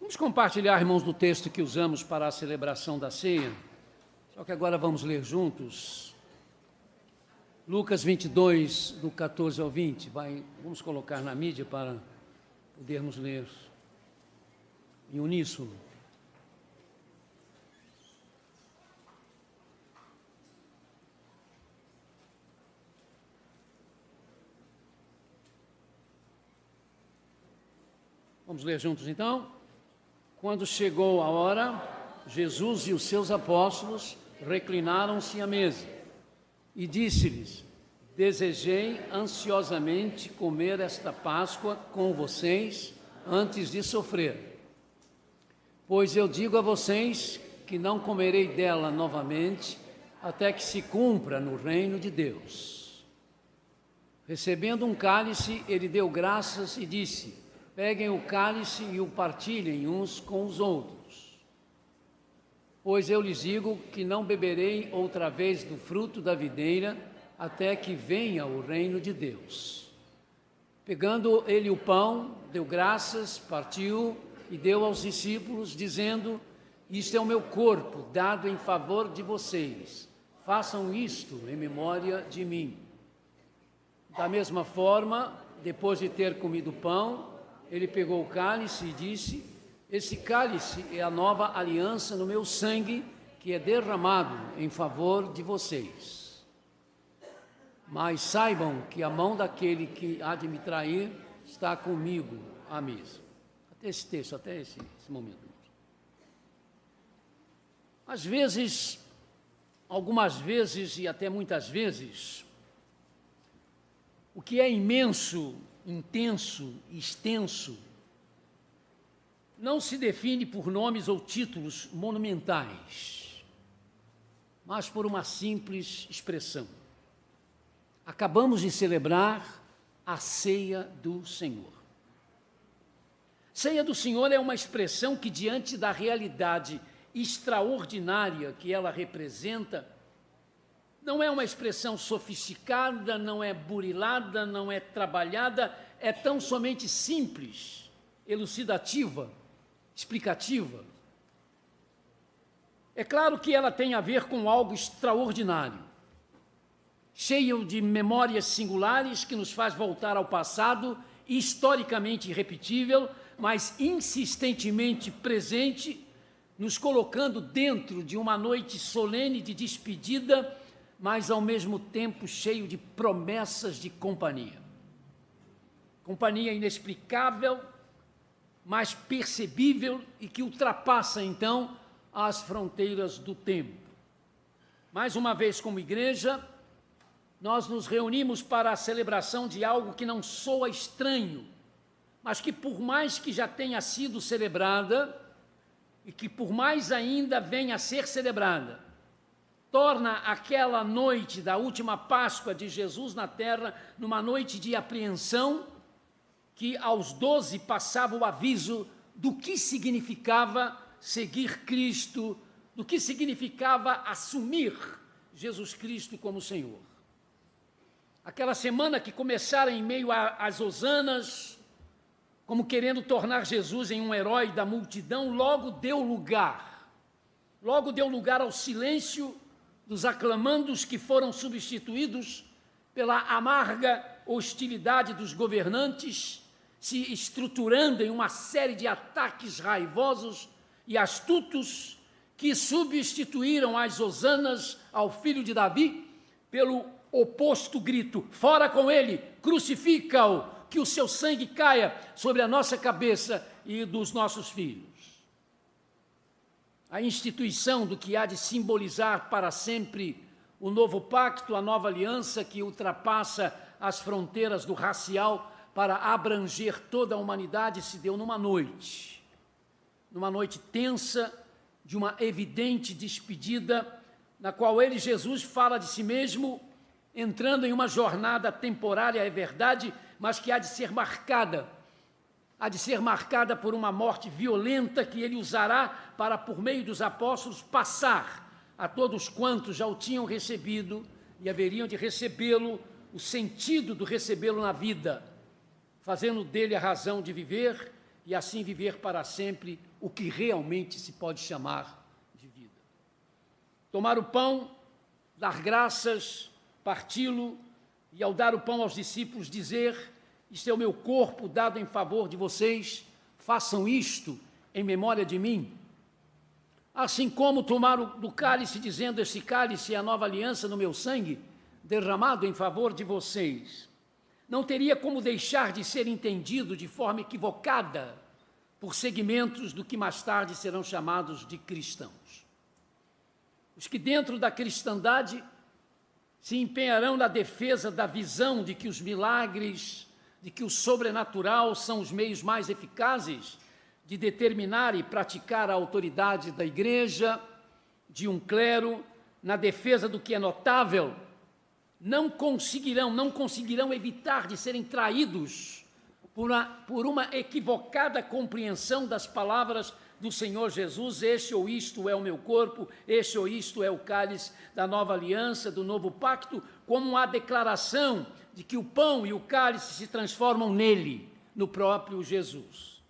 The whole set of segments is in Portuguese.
Vamos compartilhar, irmãos, do texto que usamos para a celebração da ceia. Só que agora vamos ler juntos. Lucas 22, do 14 ao 20. Vamos colocar na mídia para podermos ler em uníssono. Vamos ler juntos então? Quando chegou a hora, Jesus e os seus apóstolos reclinaram-se à mesa e disse-lhes: desejei ansiosamente comer esta Páscoa com vocês antes de sofrer. Pois eu digo a vocês que não comerei dela novamente até que se cumpra no reino de Deus. Recebendo um cálice, ele deu graças e disse: peguem o cálice e o partilhem uns com os outros. Pois eu lhes digo que não beberei outra vez do fruto da videira até que venha o reino de Deus. Pegando ele o pão, deu graças, partiu e deu aos discípulos, dizendo: isto é o meu corpo, dado em favor de vocês. Façam isto em memória de mim. Da mesma forma, depois de ter comido o pão, ele pegou o cálice e disse: esse cálice é a nova aliança no meu sangue, que é derramado em favor de vocês. Mas saibam que a mão daquele que há de me trair está comigo à mesa. Até esse texto, até esse momento. Às vezes, algumas vezes e até muitas vezes, o que é imenso, intenso e extenso não se define por nomes ou títulos monumentais, mas por uma simples expressão. Acabamos de celebrar a ceia do Senhor. Ceia do Senhor é uma expressão que, diante da realidade extraordinária que ela representa, não é uma expressão sofisticada, não é burilada, não é trabalhada, é tão somente simples, elucidativa, explicativa. É claro que ela tem a ver com algo extraordinário, cheio de memórias singulares que nos faz voltar ao passado, historicamente irrepetível, mas insistentemente presente, nos colocando dentro de uma noite solene de despedida, mas ao mesmo tempo cheio de promessas de companhia. Companhia inexplicável, mas percebível e que ultrapassa, então, as fronteiras do tempo. Mais uma vez, como igreja, nós nos reunimos para a celebração de algo que não soa estranho, mas que, por mais que já tenha sido celebrada, e que por mais ainda venha a ser celebrada, torna aquela noite da última Páscoa de Jesus na terra numa noite de apreensão, que aos 12 passava o aviso do que significava seguir Cristo, do que significava assumir Jesus Cristo como Senhor. Aquela semana que começara em meio às hosanas, como querendo tornar Jesus em um herói da multidão, logo deu lugar ao silêncio dos aclamandos que foram substituídos pela amarga hostilidade dos governantes, se estruturando em uma série de ataques raivosos e astutos que substituíram as hosanas ao filho de Davi pelo oposto grito: fora com ele, crucifica-o, que o seu sangue caia sobre a nossa cabeça e dos nossos filhos. A instituição do que há de simbolizar para sempre o novo pacto, a nova aliança que ultrapassa as fronteiras do racial para abranger toda a humanidade, se deu numa noite tensa, de uma evidente despedida, na qual ele, Jesus, fala de si mesmo, entrando em uma jornada temporária, é verdade, mas que há de ser marcada por uma morte violenta que ele usará para, por meio dos apóstolos, passar a todos quantos já o tinham recebido e haveriam de recebê-lo, o sentido do recebê-lo na vida, fazendo dele a razão de viver e assim viver para sempre o que realmente se pode chamar de vida. Tomar o pão, dar graças, parti-lo e, ao dar o pão aos discípulos, dizer: isto é o meu corpo dado em favor de vocês, façam isto em memória de mim. Assim como tomar do cálice, dizendo: este cálice é a nova aliança no meu sangue, derramado em favor de vocês. Não teria como deixar de ser entendido de forma equivocada por segmentos do que mais tarde serão chamados de cristãos. Os que dentro da cristandade se empenharão na defesa da visão de que os milagres, de que o sobrenatural são os meios mais eficazes de determinar e praticar a autoridade da igreja, de um clero, na defesa do que é notável, não conseguirão evitar de serem traídos por uma equivocada compreensão das palavras do Senhor Jesus: este ou isto é o meu corpo, este ou isto é o cálice da nova aliança, do novo pacto, como uma declaração de que o pão e o cálice se transformam nele, no próprio Jesus.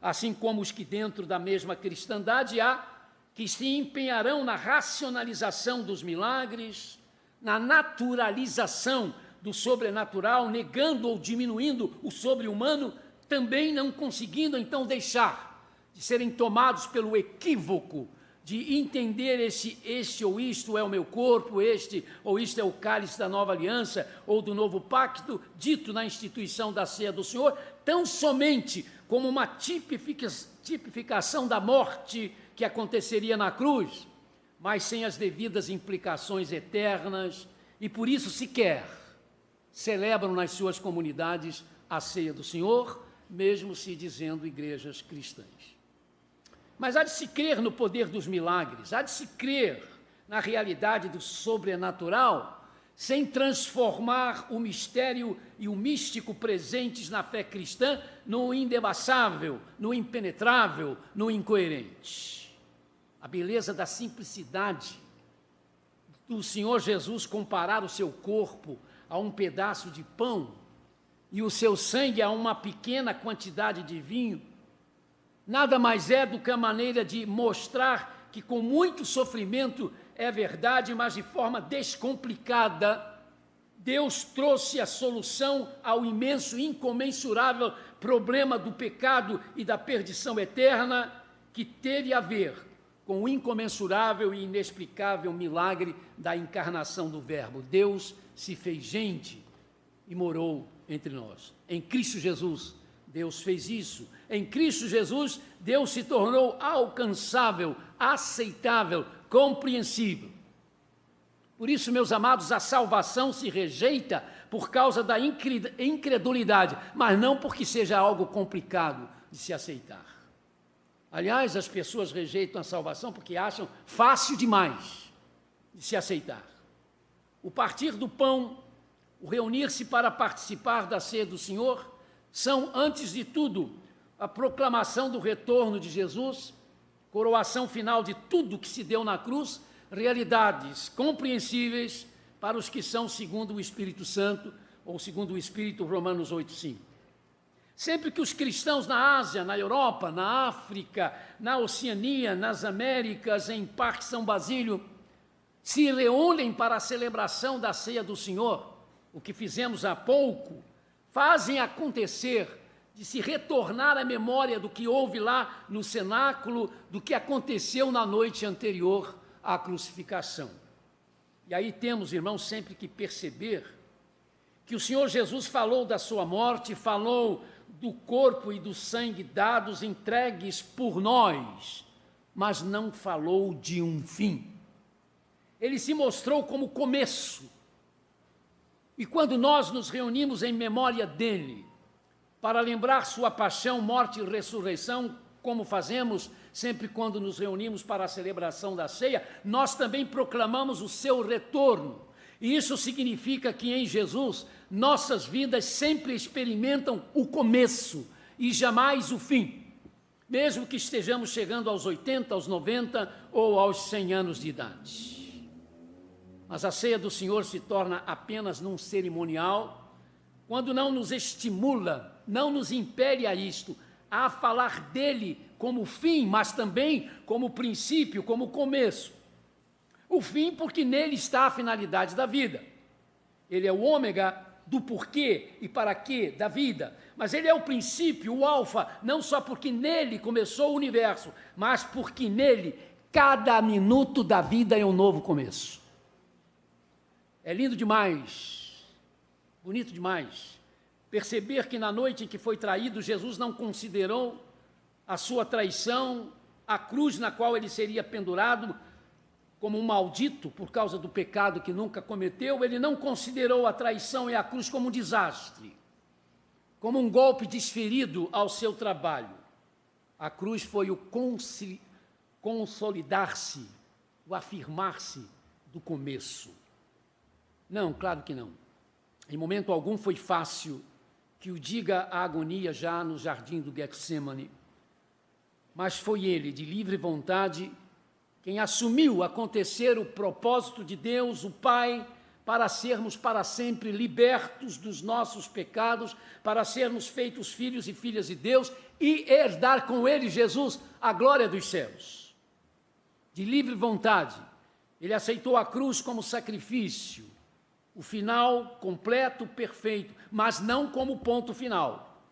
Assim como os que dentro da mesma cristandade há que se empenharão na racionalização dos milagres, na naturalização do sobrenatural, negando ou diminuindo o sobre-humano, também não conseguindo então deixar de serem tomados pelo equívoco de entender este ou isto é o meu corpo, este ou isto é o cálice da nova aliança ou do novo pacto, dito na instituição da ceia do Senhor, tão somente como uma tipificação da morte que aconteceria na cruz, mas sem as devidas implicações eternas, e por isso sequer celebram nas suas comunidades a ceia do Senhor, mesmo se dizendo igrejas cristãs. Mas há de se crer no poder dos milagres, há de se crer na realidade do sobrenatural, sem transformar o mistério e o místico presentes na fé cristã no indebassável, no impenetrável, no incoerente. A beleza da simplicidade do Senhor Jesus comparar o seu corpo a um pedaço de pão e o seu sangue a uma pequena quantidade de vinho, nada mais é do que a maneira de mostrar que com muito sofrimento é verdade, mas de forma descomplicada, Deus trouxe a solução ao imenso, incomensurável problema do pecado e da perdição eterna, que teve a ver com o incomensurável e inexplicável milagre da encarnação do Verbo. Deus se fez gente e morou entre nós. Em Cristo Jesus, Deus fez isso. Em Cristo Jesus, Deus se tornou alcançável, aceitável, compreensível. Por isso, meus amados, a salvação se rejeita por causa da incredulidade, mas não porque seja algo complicado de se aceitar. Aliás, as pessoas rejeitam a salvação porque acham fácil demais de se aceitar. O partir do pão, o reunir-se para participar da ceia do Senhor, são, antes de tudo, a proclamação do retorno de Jesus, coroação final de tudo que se deu na cruz, realidades compreensíveis para os que são segundo o Espírito Santo, ou segundo o Espírito, Romanos 8:5. Sempre que os cristãos na Ásia, na Europa, na África, na Oceania, nas Américas, em Parque São Basílio, se reúnem para a celebração da ceia do Senhor, o que fizemos há pouco, fazem acontecer de se retornar à memória do que houve lá no cenáculo, do que aconteceu na noite anterior à crucificação. E aí temos, irmãos, sempre que perceber que o Senhor Jesus falou da sua morte, falou do corpo e do sangue dados, entregues por nós, mas não falou de um fim. Ele se mostrou como começo. E quando nós nos reunimos em memória dele, para lembrar sua paixão, morte e ressurreição, como fazemos sempre quando nos reunimos para a celebração da ceia, nós também proclamamos o seu retorno. E isso significa que em Jesus, nossas vidas sempre experimentam o começo e jamais o fim, mesmo que estejamos chegando aos 80, aos 90 ou aos 100 anos de idade. Mas a ceia do Senhor se torna apenas num cerimonial quando não nos estimula, não nos impele a isto, a falar dele como fim, mas também como princípio, como começo. O fim, porque nele está a finalidade da vida. Ele é o ômega do porquê e para quê da vida, mas ele é o princípio, o alfa, não só porque nele começou o universo, mas porque nele cada minuto da vida é um novo começo. É lindo demais, bonito demais, perceber que na noite em que foi traído, Jesus não considerou a sua traição, a cruz na qual ele seria pendurado, como um maldito por causa do pecado que nunca cometeu. Ele não considerou a traição e a cruz como um desastre, como um golpe desferido ao seu trabalho. A cruz foi o consolidar-se, o afirmar-se do começo. Não, claro que não. Em momento algum foi fácil que o diga a agonia já no jardim do Getsemane, mas foi ele, de livre vontade, quem assumiu acontecer o propósito de Deus, o Pai, para sermos para sempre libertos dos nossos pecados, para sermos feitos filhos e filhas de Deus e herdar com ele, Jesus, a glória dos céus. De livre vontade, ele aceitou a cruz como sacrifício, o final completo, perfeito, mas não como ponto final.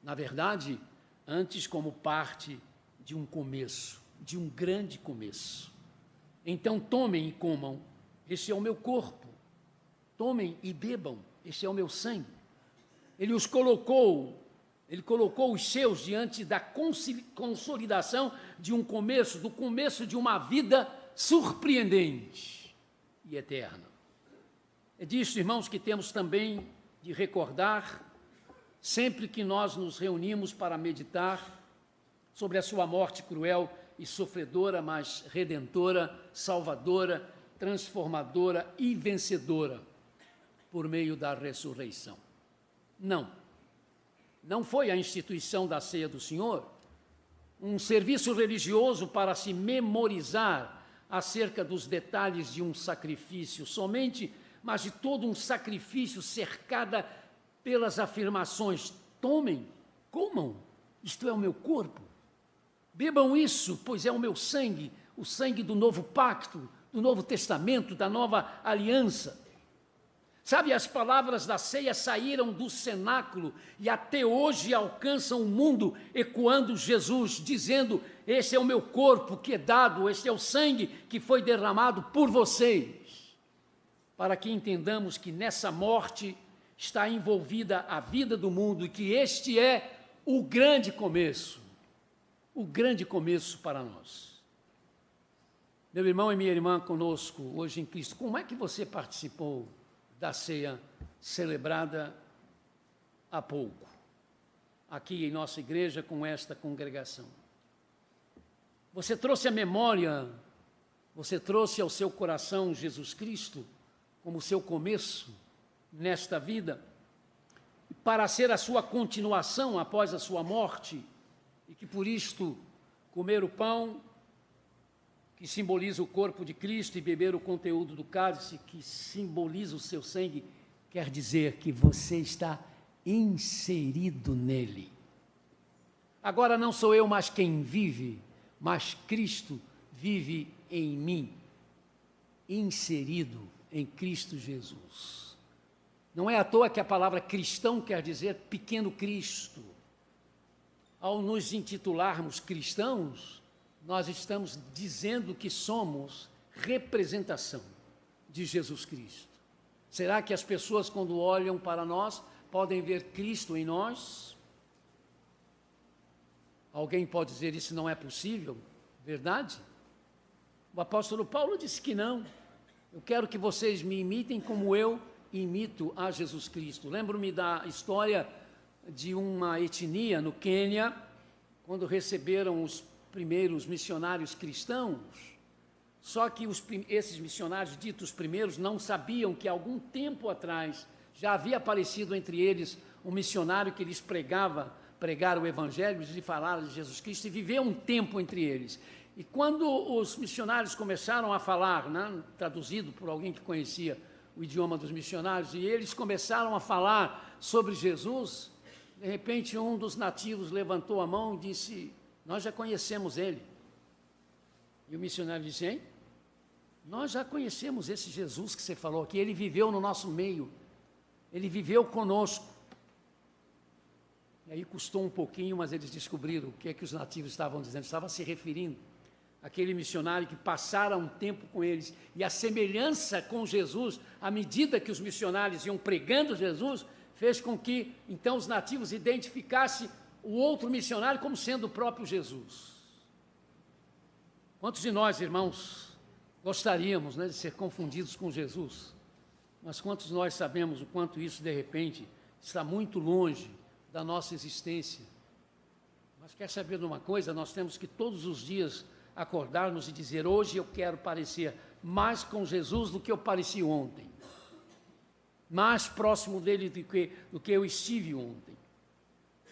Na verdade, antes como parte de um começo, de um grande começo. Então tomem e comam, este é o meu corpo. Tomem e bebam, este é o meu sangue. Ele colocou os seus diante da consolidação de um começo, do começo de uma vida surpreendente e eterna. É disso, irmãos, que temos também de recordar sempre que nós nos reunimos para meditar sobre a sua morte cruel e sofredora, mas redentora, salvadora, transformadora e vencedora por meio da ressurreição. Não foi a instituição da ceia do Senhor um serviço religioso para se memorizar acerca dos detalhes de um sacrifício somente, mas de todo um sacrifício cercada pelas afirmações: tomem, comam, isto é o meu corpo. Bebam isso, pois é o meu sangue, o sangue do novo pacto, do Novo Testamento, da nova aliança. Sabe, as palavras da ceia saíram do cenáculo e até hoje alcançam o mundo, ecoando Jesus, dizendo: esse é o meu corpo que é dado, este é o sangue que foi derramado por vocês. Para que entendamos que nessa morte está envolvida a vida do mundo e que este é o grande começo para nós. Meu irmão e minha irmã conosco hoje em Cristo, como é que você participou da ceia celebrada há pouco, aqui em nossa igreja com esta congregação? Você trouxe à memória, você trouxe ao seu coração Jesus Cristo como seu começo nesta vida, para ser a sua continuação após a sua morte, e que por isto comer o pão, que simboliza o corpo de Cristo, e beber o conteúdo do cálice, que simboliza o seu sangue, quer dizer que você está inserido nele. Agora não sou eu mais quem vive, mas Cristo vive em mim, inserido em Cristo Jesus. Não é à toa que a palavra cristão quer dizer pequeno Cristo. Ao nos intitularmos cristãos, nós estamos dizendo que somos representação de Jesus Cristo. Será que as pessoas, quando olham para nós, podem ver Cristo em nós? Alguém pode dizer: isso não é possível? Verdade? O apóstolo Paulo disse que não. Eu quero que vocês me imitem como eu imito a Jesus Cristo. Lembro-me da história de uma etnia no Quênia, quando receberam os primeiros missionários cristãos. Só que esses missionários ditos primeiros não sabiam que algum tempo atrás já havia aparecido entre eles um missionário que lhes pregar o evangelho, lhe falar de Jesus Cristo, e viver um tempo entre eles. E quando os missionários começaram a falar, traduzido por alguém que conhecia o idioma dos missionários, e eles começaram a falar sobre Jesus. De repente, um dos nativos levantou a mão e disse: nós já conhecemos ele. E o missionário disse: hein? Nós já conhecemos esse Jesus que você falou aqui, ele viveu no nosso meio, ele viveu conosco. E aí custou um pouquinho, mas eles descobriram o que é que os nativos estavam dizendo. Estavam se referindo àquele missionário que passara um tempo com eles. E a semelhança com Jesus, à medida que os missionários iam pregando Jesus, fez com que, então, os nativos identificassem o outro missionário como sendo o próprio Jesus. Quantos de nós, irmãos, gostaríamos, né, de ser confundidos com Jesus? Mas quantos de nós sabemos o quanto isso, de repente, está muito longe da nossa existência? Mas quer saber de uma coisa? Nós temos que todos os dias acordarmos e dizer: hoje eu quero parecer mais com Jesus do que eu pareci ontem, mais próximo dele do que eu estive ontem.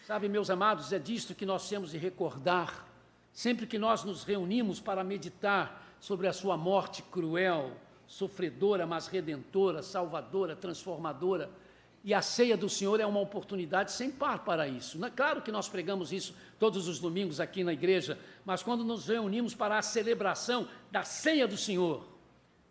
Sabe, meus amados, é disto que nós temos de recordar, sempre que nós nos reunimos para meditar sobre a sua morte cruel, sofredora, mas redentora, salvadora, transformadora. E a ceia do Senhor é uma oportunidade sem par para isso. Claro que nós pregamos isso todos os domingos aqui na igreja, mas quando nos reunimos para a celebração da ceia do Senhor,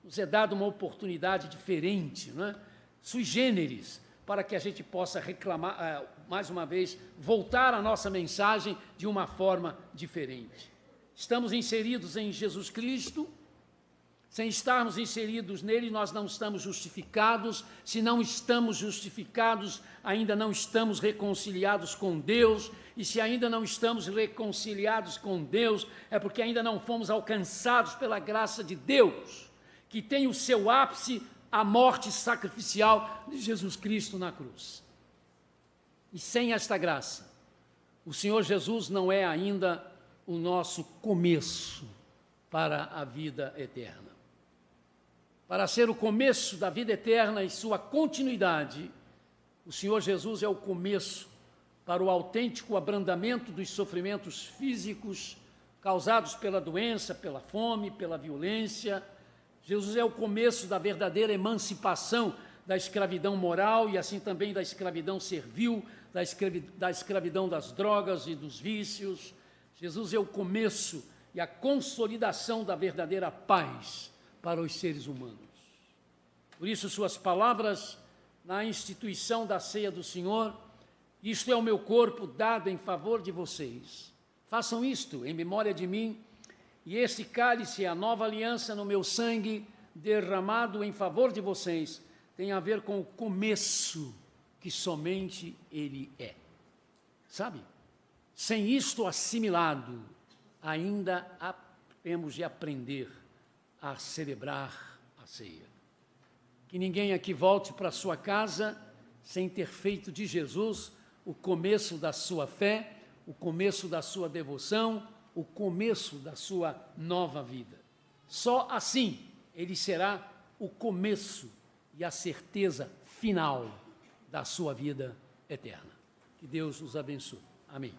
nos é dada uma oportunidade diferente, né? Sui generis, para que a gente possa reclamar, mais uma vez, voltar a nossa mensagem de uma forma diferente. Estamos inseridos em Jesus Cristo. Sem estarmos inseridos nele, nós não estamos justificados. Se não estamos justificados, ainda não estamos reconciliados com Deus. E se ainda não estamos reconciliados com Deus, é porque ainda não fomos alcançados pela graça de Deus, que tem o seu ápice a morte sacrificial de Jesus Cristo na cruz. E sem esta graça, o Senhor Jesus não é ainda o nosso começo para a vida eterna. Para ser o começo da vida eterna e sua continuidade, o Senhor Jesus é o começo para o autêntico abrandamento dos sofrimentos físicos causados pela doença, pela fome, pela violência. Jesus é o começo da verdadeira emancipação da escravidão moral e assim também da escravidão servil, da escravidão das drogas e dos vícios. Jesus é o começo e a consolidação da verdadeira paz para os seres humanos. Por isso, suas palavras na instituição da ceia do Senhor: isto é o meu corpo dado em favor de vocês. Façam isto em memória de mim, e este cálice é a nova aliança no meu sangue, derramado em favor de vocês. Tem a ver com o começo que somente ele é. Sabe? Sem isto assimilado, ainda temos de aprender a celebrar a ceia. Que ninguém aqui volte para a sua casa sem ter feito de Jesus o começo da sua fé, o começo da sua devoção, o começo da sua nova vida. Só assim ele será o começo e a certeza final da sua vida eterna. Que Deus os abençoe. Amém.